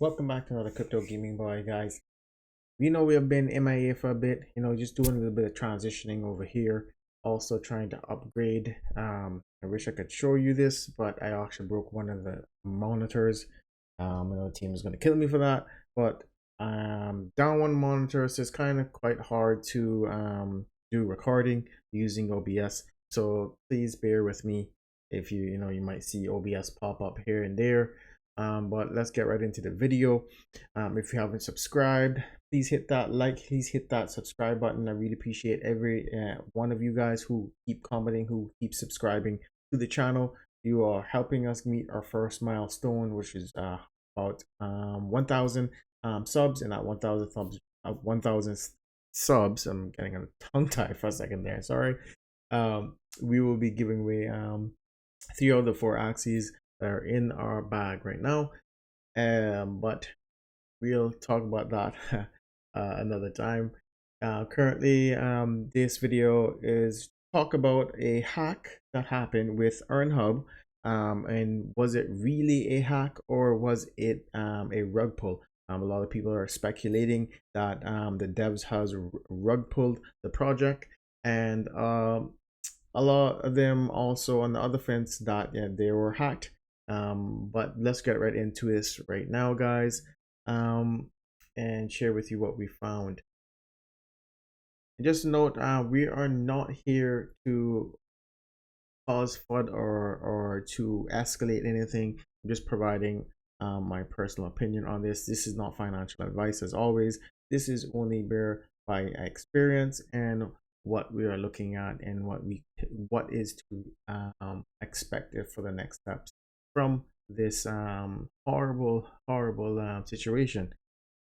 Welcome back to another Crypto Gaming Boy, guys. We know we have been MIA for a bit, just doing a little bit of transitioning over here. Also trying to upgrade. I wish I could show you this, but I actually broke one of the monitors. I know the team is going to kill me for that, but down one monitor, so it's kind of quite hard to do recording using OBS. So please bear with me if you might see OBS pop up here and there. But let's get right into the video. If you haven't subscribed, please hit that like, please hit that subscribe button. I really appreciate every one of you guys who keep commenting, who keep subscribing to the channel. You are helping us meet our first milestone, which is about 1,000 subs, and at 1,000 subs, 1,000 subs, I'm getting a tongue tie for a second there. Sorry. We will be giving away 3 of the 4 axes that are in our bag right now. But we'll talk about that another time. Currently, this video is talk about a hack that happened with Earnhub. And was it really a hack, or was it a rug pull? A lot of people are speculating that the devs has rug pulled the project, and a lot of them also on the other fence that they were hacked. But let's get right into this right now, guys, and share with you what we found. Just note, we are not here to cause FUD or to escalate anything. I'm just providing my personal opinion on this. This is not financial advice, as always. This is only bear by experience and what we are looking at, and what is to expected for the next steps from this horrible situation.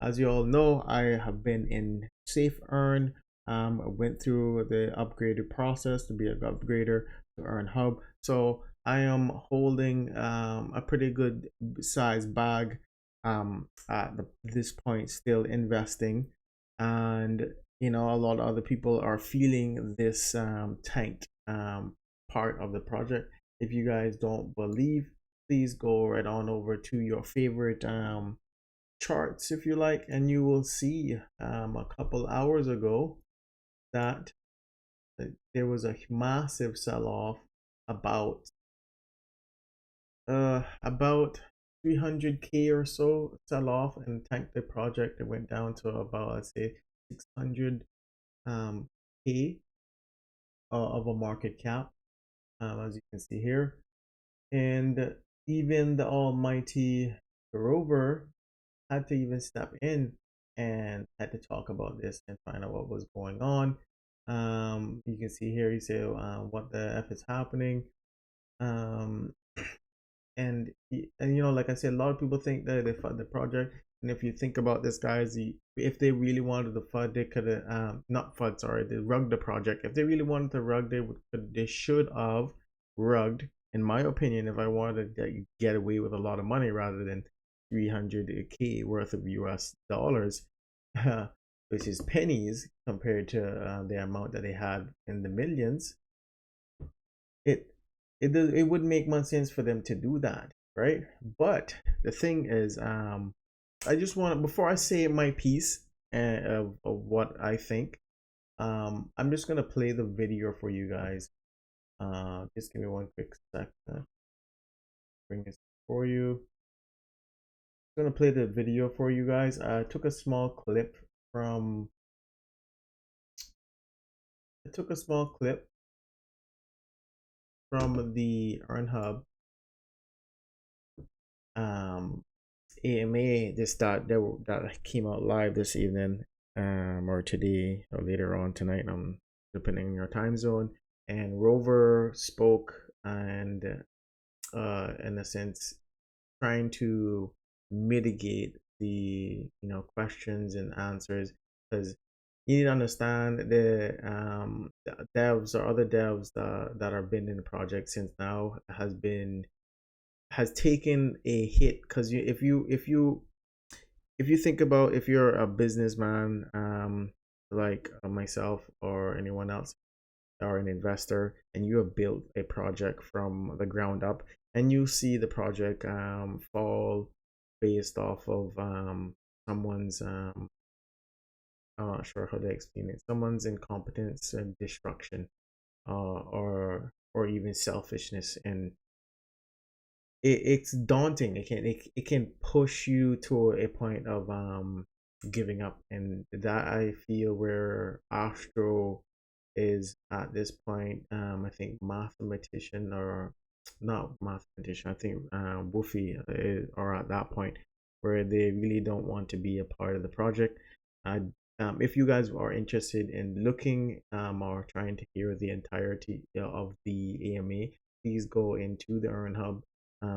As you all know, I have been in Safe Earn. I went through the upgraded process to be a upgrader to Earnhub. So I am holding a pretty good size bag at this point, still investing. And a lot of other people are feeling this tank part of the project. If you guys don't believe, please go right on over to your favorite charts, if you like, and you will see a couple hours ago that there was a massive sell-off, about 300k or so sell off, and tanked the project. It went down to about, let's say, 600 k of a market cap, as you can see here. And even the almighty Rover had to even step in and had to talk about this and find out what was going on. You can see here, you say, what the F is happening? Um, and like I said, a lot of people think that they fund the project. And if you think about this, guys, if they really wanted to fund, they could have not fund, sorry, they rugged the project. If they really wanted to rug, they should have rugged, in my opinion. If I wanted to get away with a lot of money rather than 300k worth of US dollars, which is pennies compared to the amount that they had in the millions, it it would make more sense for them to do that, right? But the thing is, I just want to, before I say my piece of what I think, I'm just gonna play the video for you guys. Just give me one quick sec. Bring this for you. I'm gonna play the video for you guys. I took a small clip from. I took a small clip from the Earnhub AMA, this that came out live this evening, or today, or later on tonight, depending on your time zone. And Rover spoke, and in a sense, trying to mitigate the questions and answers, because you need to understand the devs or other devs that are been in the project since now has taken a hit. Because if you think about, if you're a businessman, like myself or anyone else, or an investor, and you have built a project from the ground up, and you see the project fall based off of someone's I'm not sure how to explain it, someone's incompetence and destruction, or even selfishness. And it's daunting. It can push you to a point of giving up, and that I feel where Astro is at this point. I think mathematician, or not mathematician, I think Woofy are at that point where they really don't want to be a part of the project. If you guys are interested in looking or trying to hear the entirety of the AMA, please go into the Earnhub.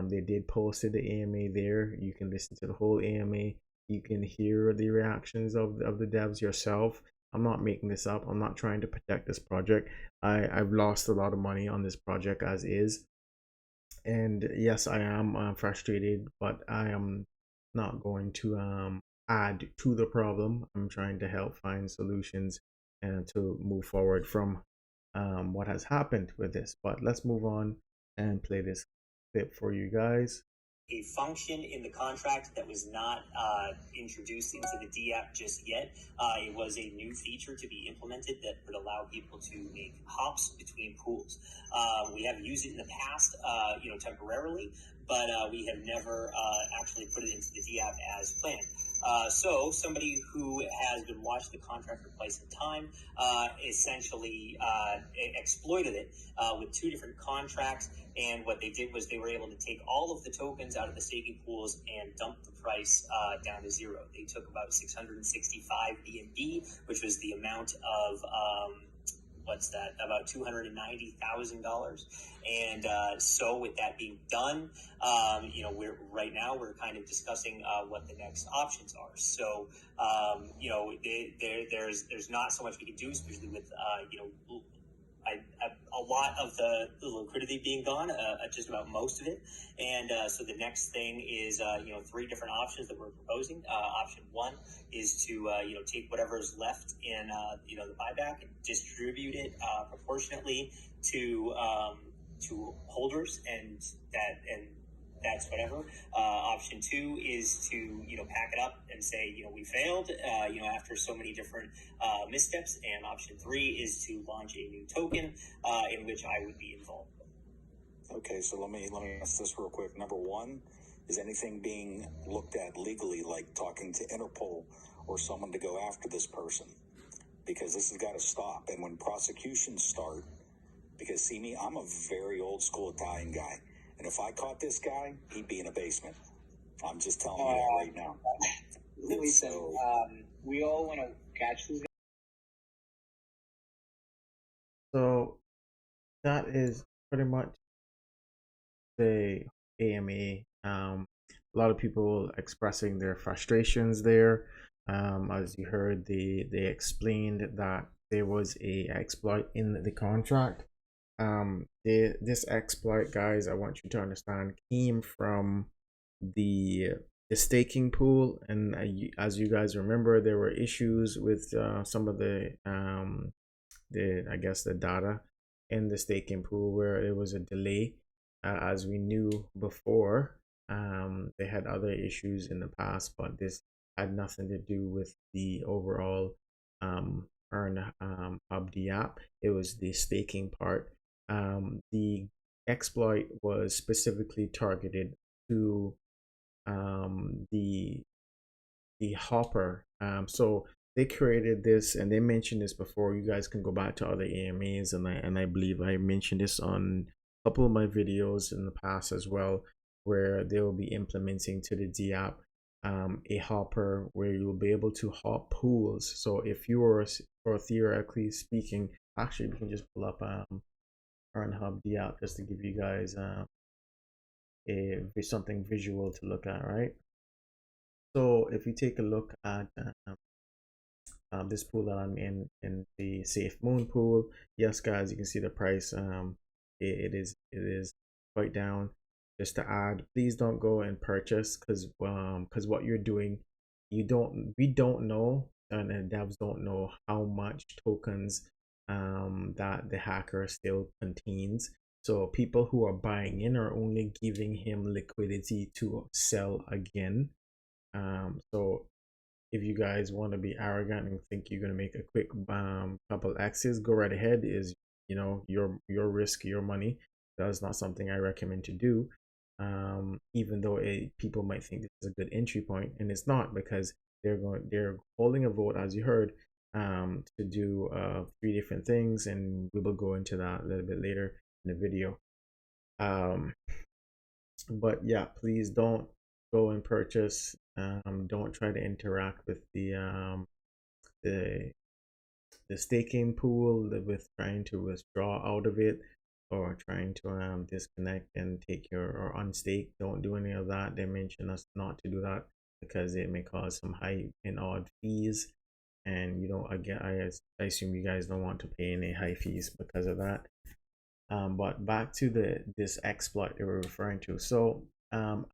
They did post the AMA there. You can listen to the whole AMA. You can hear the reactions of the devs yourself. I'm not making this up. I'm not trying to protect this project. I've lost a lot of money on this project as is. And yes, I am frustrated, but I am not going to add to the problem. I'm trying to help find solutions and to move forward from what has happened with this. But let's move on and play this clip for you guys. A function in the contract that was not introduced into the DApp just yet. It was a new feature to be implemented that would allow people to make hops between pools. We have used it in the past, temporarily, but we have never actually put it into the DApp as planned. So somebody who has been watching the contract for quite some time essentially exploited it with two different contracts. And what they did was they were able to take all of the tokens out of the staking pools and dump the price down to zero. They took about 665 BNB, which was the amount of about $290,000. And so with that being done, we're kind of discussing what the next options are. So there's not so much we can do, especially with a lot of the liquidity being gone, just about most of it. And so the next thing is, three different options that we're proposing. Option one is to, take whatever is left in, the buyback and distribute it proportionately to holders, and that's whatever. Option two is to, pack it up and say, we failed, after so many different missteps. And option three is to launch a new token in which I would be involved. Okay, so let me ask this real quick. Number one, is anything being looked at legally, like talking to Interpol or someone to go after this person? Because this has got to stop. And when prosecutions start, because see me, I'm a very old school Italian guy. And if I caught this guy, he'd be in a basement. I'm just telling you that right now. Listen, we all want to catch this guy. So that is pretty much the AMA. A lot of people expressing their frustrations there. As you heard, they explained that there was a exploit in the contract. This exploit, guys, I want you to understand, came from the staking pool, and as you guys remember, there were issues with some of the I guess the data in the staking pool where there was a delay. As we knew before, they had other issues in the past, but this had nothing to do with the overall Earnhub the app. It was the staking part. The exploit was specifically targeted to the hopper. So they created this, and they mentioned this before. You guys can go back to other AMAs, and I believe I mentioned this on a couple of my videos in the past as well, where they will be implementing to the D app a hopper where you will be able to hop pools. So if you were, or theoretically speaking, actually we can just pull up Earnhub the app just to give you guys something visual to look at, right? So if you take a look at this pool that I'm in the Safe Moon pool, yes guys, you can see the price. It is quite down. Just to add, please don't go and purchase, because what you're doing, we don't know, and devs don't know how much tokens that the hacker still contains. So people who are buying in are only giving him liquidity to sell again. So if you guys want to be arrogant and think you're going to make a quick couple X's, go right ahead. Is, you know, your risk, your money. That's not something I recommend to do. Even though people might think this is a good entry point, and it's not, because they're holding a vote, as you heard, to do 3 different things, and we will go into that a little bit later in the video. But yeah, please don't go and purchase. Don't try to interact with the the staking pool with trying to withdraw out of it, or trying to disconnect and take your or unstake. Don't do any of that. They mention us not to do that because it may cause some high and odd fees, and you don't, again, I assume you guys don't want to pay any high fees because of that. But back to this exploit they were referring to. So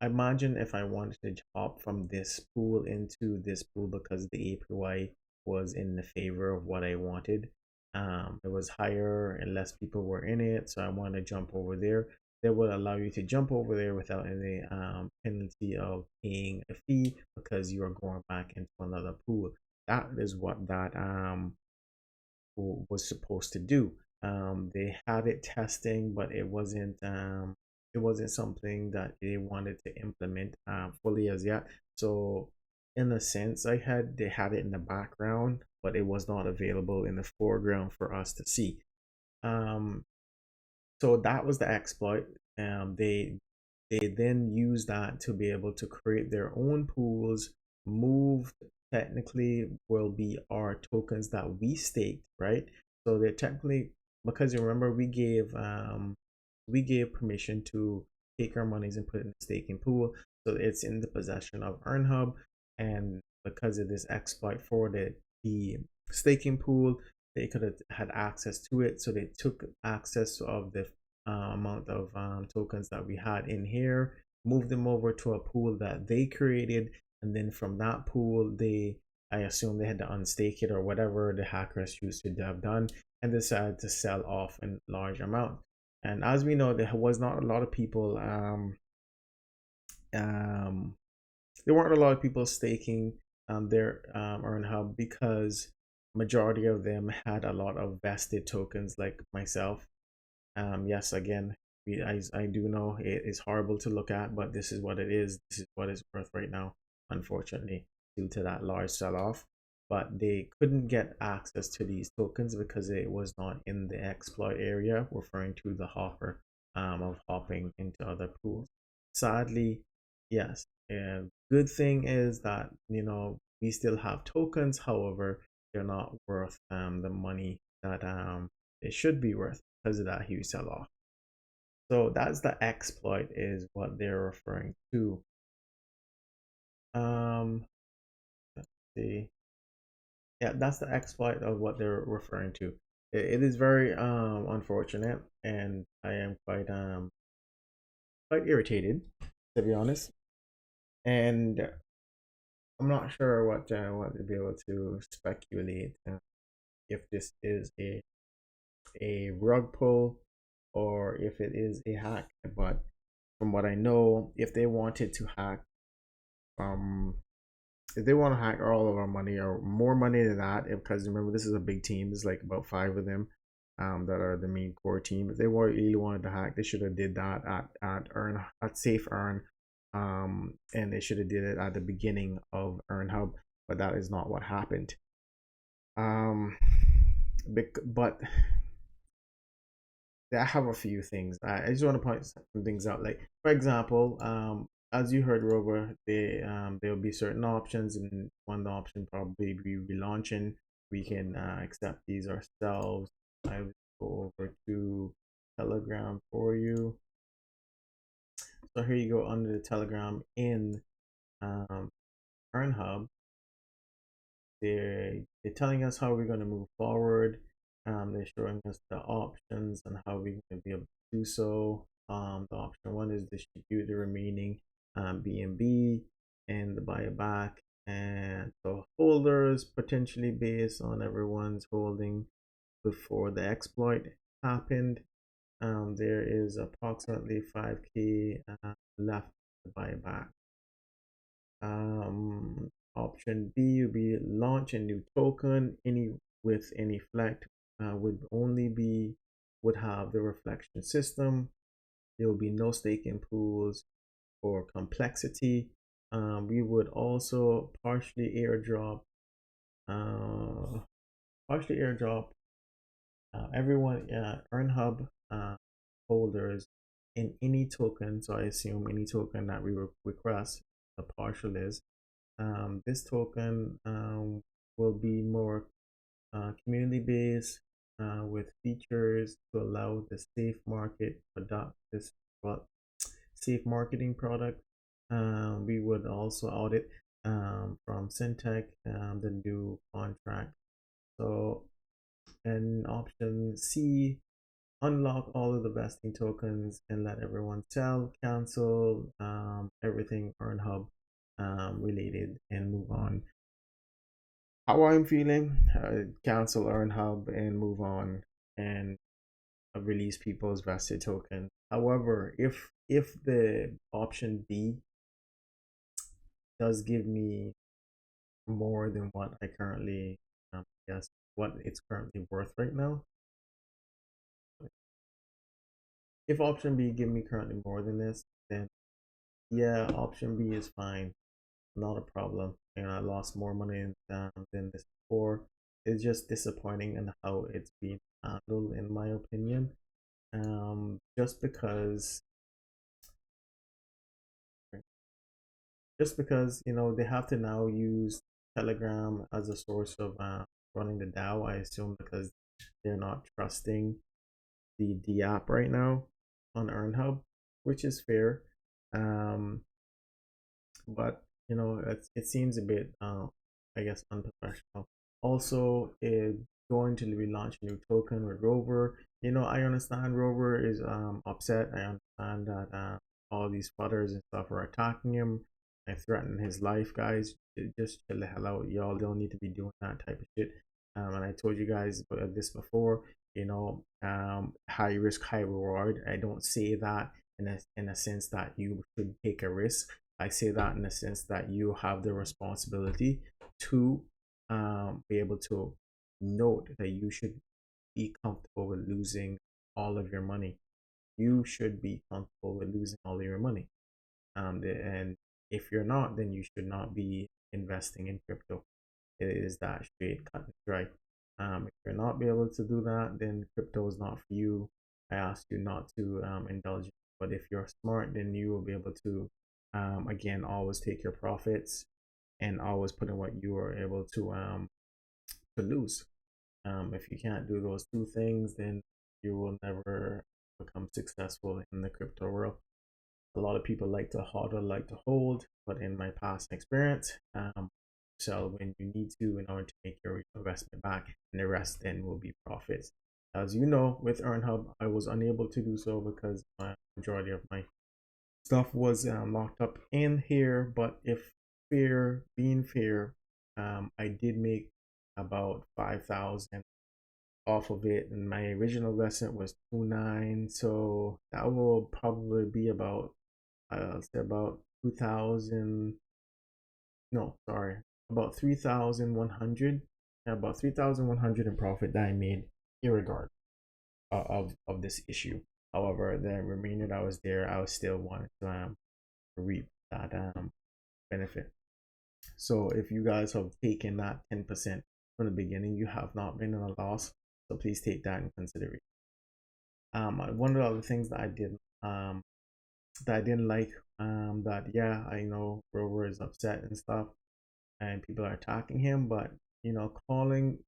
imagine if I wanted to hop from this pool into this pool because the APY was in the favor of what I wanted. It was higher and less people were in it, so I want to jump over there. They will allow you to jump over there without any penalty of paying a fee because you are going back into another pool. That is what that was supposed to do. They had it testing, but it wasn't something that they wanted to implement fully as yet. So in a sense, they had it in the background, but it was not available in the foreground for us to see. So that was the exploit. They then use that to be able to create their own pools. Moved technically will be our tokens that we staked, right? So they're technically, because you remember we gave permission to take our monies and put it in the staking pool, so it's in the possession of Earnhub. And because of this exploit for the staking pool, they could have had access to it, so they took access of the amount of tokens that we had in here, moved them over to a pool that they created, and then from that pool I assume they had to unstake it or whatever the hackers used to have done, and decided to sell off in large amount. And as we know, there was not a lot of people there weren't a lot of people staking their Earnhub, because majority of them had a lot of vested tokens like myself. Yes, again, I do know it is horrible to look at, but this is what it is. This is what it's worth right now, unfortunately, due to that large sell-off. But they couldn't get access to these tokens because it was not in the exploit area, referring to the hopper of hopping into other pools. Sadly, yes. And good thing is that, you know, we still have tokens. However, they're not worth the money that it should be worth because of that huge sell-off. So that's the exploit, is what they're referring to. Let's see. Yeah, that's the exploit of what they're referring to. It is very unfortunate, and I am quite irritated, to be honest. And I'm not sure what to be able to speculate if this is a rug pull or if it is a hack. But from what I know, if they wanted to hack, if they want to hack all of our money or more money than that, because remember this is a big team, there's like about 5 of them that are the main core team. If they really wanted to hack, they should have did that at Safe Earn, and they should have did it at the beginning of Earnhub, but that is not what happened. But I have a few things. I just want to point some things out. Like, for example, as you heard, Rover, there'll be certain options, and one option probably be relaunching. We can accept these ourselves. I will go over to Telegram for you. So here you go under the Telegram in Earnhub. They're telling us how we're going to move forward. They're showing us the options and how we're going to be able to do so. The option 1 is distribute the remaining BNB and the buyback, and so holders potentially based on everyone's holding before the exploit happened. there is approximately 5K left to buy back. Option B would be launch a new token. Any with any flex would have the reflection system. There will be no staking pools or complexity. We would also partially airdrop everyone Earnhub holders in any token. So I assume any token that we request, the partial is. This token will be more community based with features to allow the safe market product this safe marketing product. We would also audit from Syntech the new contract. So, and option C, unlock all of the vesting tokens and let everyone sell, cancel everything Earnhub related and move on. How I'm feeling, cancel Earnhub and move on and release people's vested token. However, if the option B does give me more than what I currently guess what it's currently worth right now, if option B give me currently more than this, then yeah, option B is fine, not a problem. And I lost more money than this before. It's just disappointing in how it's being handled, in my opinion. Just because they have to now use Telegram as a source of running the DAO. I assume because they're not trusting the app right now on Earnhub, which is fair. But it seems a bit I guess unprofessional. Also, going to relaunch a new token with Rover. I understand Rover is upset. I understand that all these fudders and stuff are attacking him and threatening his life. Guys, just chill the hell out. Y'all don't need to be doing that type of shit. And I told you guys this before. High risk, high reward. I don't say that in a sense that you should take a risk. I say that in the sense that you have the responsibility to be able to note that you should be comfortable with losing all of your money. You should be comfortable with losing all of your money. And if you're not, then you should not be investing in crypto. It is that straight, cut and dry. If you're not be able to do that, then crypto is not for you. I ask you not to indulge. But if you're smart, then you will be able to again always take your profits and always put in what you are able to lose. If you can't do those two things, then you will never become successful in the crypto world. A lot of people like to hodl, like to hold, but in my past experience, sell when you need to in order to make your investment back, and the rest then will be profits. As you know, with Earnhub, I was unable to do so because my majority of my stuff was locked up in here. But if being fair, I did make about 5,000 off of it, and my original investment was 2.9, so that will probably be about I'll say about 2,000. No, sorry, about 3,100. Yeah, about 3,100 in profit that I made, irregardless of this issue. However, the remainder that was there, I was still wanting to reap that benefit. So if you guys have taken that 10% from the beginning, you have not been in a loss. So please take that in consideration. One of the other things that I did that I didn't like, that yeah, I know Rover is upset and stuff and people are attacking him, but calling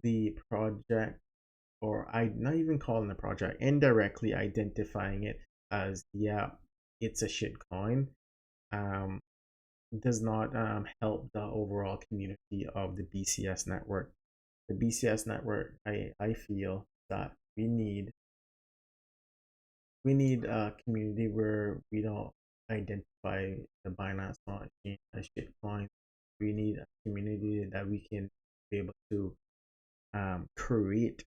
the project, or I not even calling the project, indirectly identifying it as yeah, it's a shit coin, does not help the overall community of the BCS network. The BCS network, I feel that we need a community where we don't identify the Binance Smart Chain as shitcoin. We need a community that we can be able to create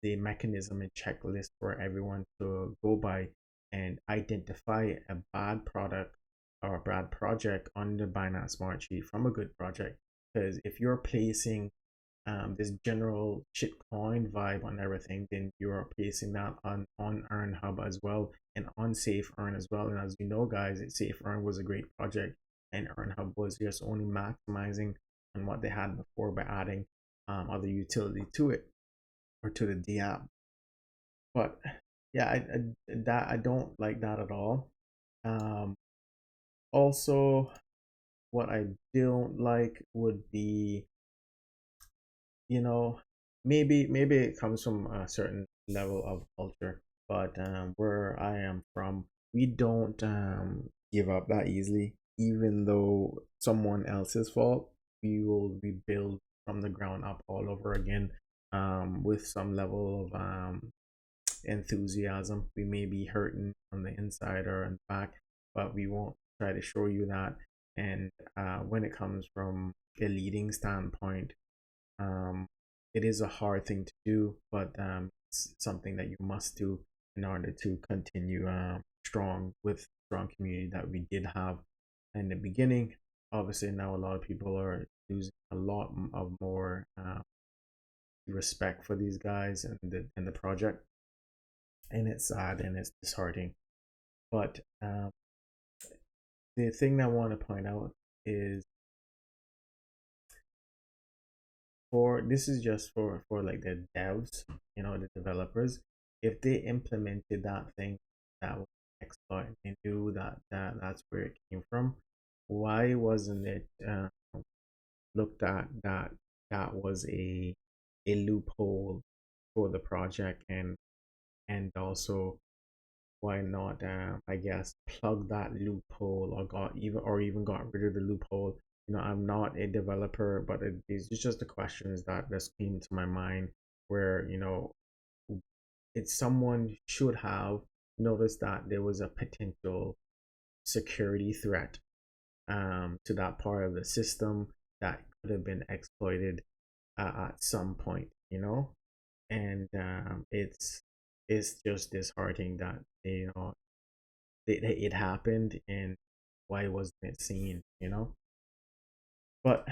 the mechanism and checklist for everyone to go by and identify a bad product or a bad project on the Binance Smart Sheet from a good project. Because if you're placing this general shitcoin vibe on everything, then you're placing that on Earnhub as well and on Safe Earn as well. And as you know, guys, Safe Earn was a great project, and Earnhub was just only maximizing on what they had before by adding other utility to it or to the D app. But yeah, I don't like that at all. Um, Also, what I don't like would be, you know, maybe it comes from a certain level of culture, but where I am from, we don't give up that easily. Even though someone else's fault, we will rebuild from the ground up all over again, with some level of enthusiasm. We may be hurting on the inside or in the back, but we won't try to show you that. And when it comes from a leading standpoint, um, it is a hard thing to do, but it's something that you must do in order to continue strong with strong community that we did have in the beginning. Obviously, now a lot of people are losing a lot of more respect for these guys and the project, and it's sad and it's disheartening. But the thing that I want to point out is, for this is just for like the devs, the developers. If they implemented that thing that was exploit, they knew that's where it came from, why wasn't it looked at that was a loophole for the project, and also why not I guess plug that loophole, or even got rid of the loophole. I'm not a developer, but it's just the questions that just came to my mind, where it's someone should have noticed that there was a potential security threat to that part of the system that could have been exploited at some point, and it's just disheartening that it happened, and why wasn't it seen, but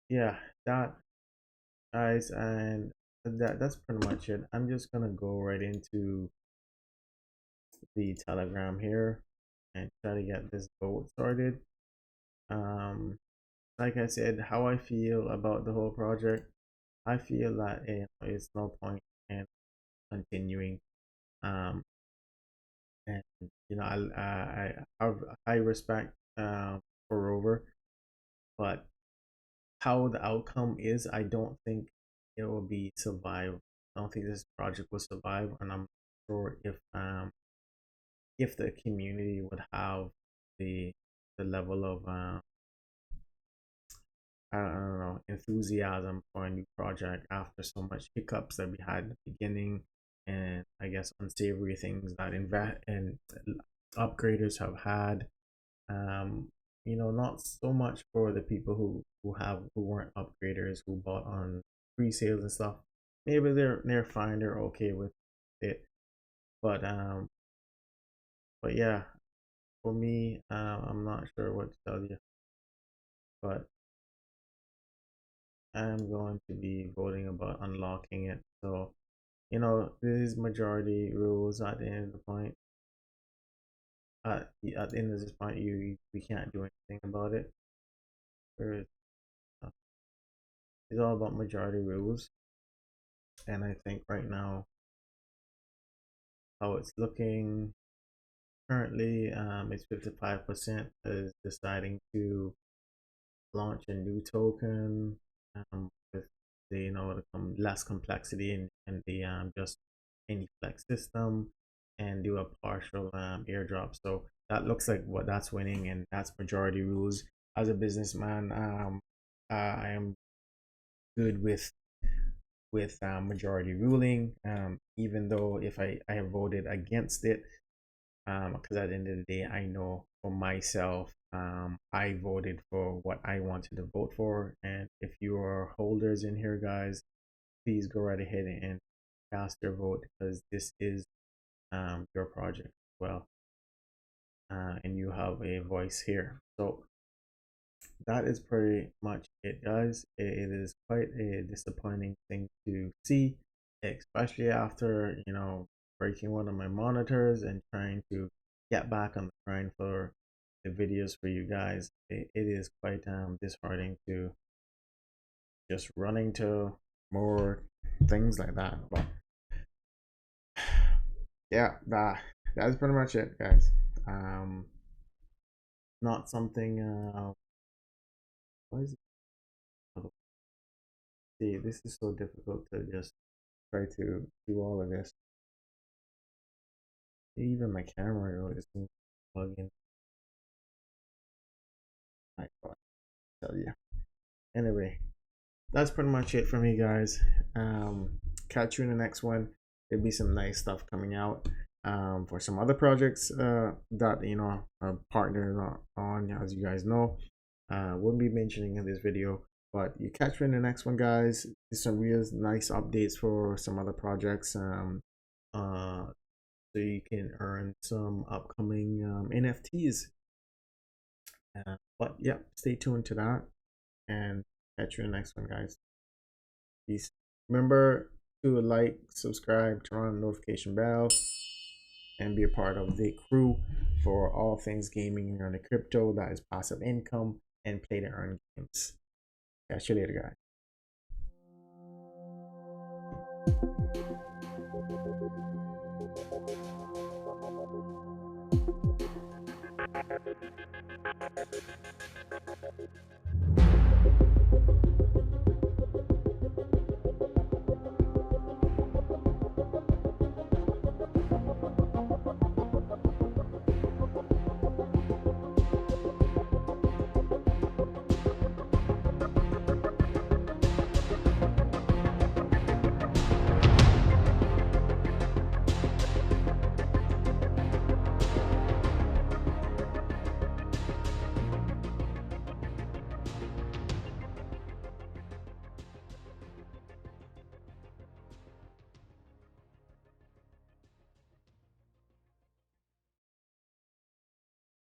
yeah, that guys, and that's pretty much it. I'm just gonna go right into the Telegram here and try to get this vote started. Like I said, how I feel about the whole project, I feel that it's no point in continuing. um and I have high respect for Rover, but how the outcome is, I don't think it will be survive. I don't think this project will survive, and I'm sure if the community would have the level of I don't know, enthusiasm for a new project after so much hiccups that we had at the beginning, and I guess unsavory things that invest and upgraders have had. Not so much for the people who weren't upgraders, who bought on pre-sales and stuff. Maybe they're fine, they're okay with it. But yeah, for me, I'm not sure what to tell you, but I'm going to be voting about unlocking it. So, this is majority rules at the end of the point. At the end of this point, we can't do anything about it. It's all about majority rules, and I think right now, how it's looking currently, it's 55% is deciding to launch a new token, with the less complexity and the just any flex system, and do a partial airdrop. So that looks like what that's winning, and that's majority rules. As a businessman, I am good with majority ruling, even though if I have voted against it, because at the end of the day, I know for myself, I voted for what I wanted to vote for. And if you are holders in here, guys, please go right ahead and cast their vote, because this is your project as well, and you have a voice here. So that is pretty much it, guys. It is quite a disappointing thing to see, especially after, you know, breaking one of my monitors and trying to get back on the grind for the videos for you guys. It is quite disheartening to just run into more things like that. But yeah, that's pretty much it, guys. Not something what is it? See, this is so difficult to just try to do all of this. Even my camera really seems to plug in. I tell you. Anyway, that's pretty much it for me, guys. Catch you in the next one. There'll be some nice stuff coming out for some other projects that, you know, are partnered on, as you guys know. Won't be mentioning in this video, but you catch me in the next one, guys. There's some real nice updates for some other projects, so you can earn some upcoming NFTs. But yeah, stay tuned to that, and catch you in the next one, guys. Peace. Remember to like, subscribe, turn on the notification bell, and be a part of the crew for all things gaming and the crypto, that is passive income, and play to earn games. Catch you later, guys.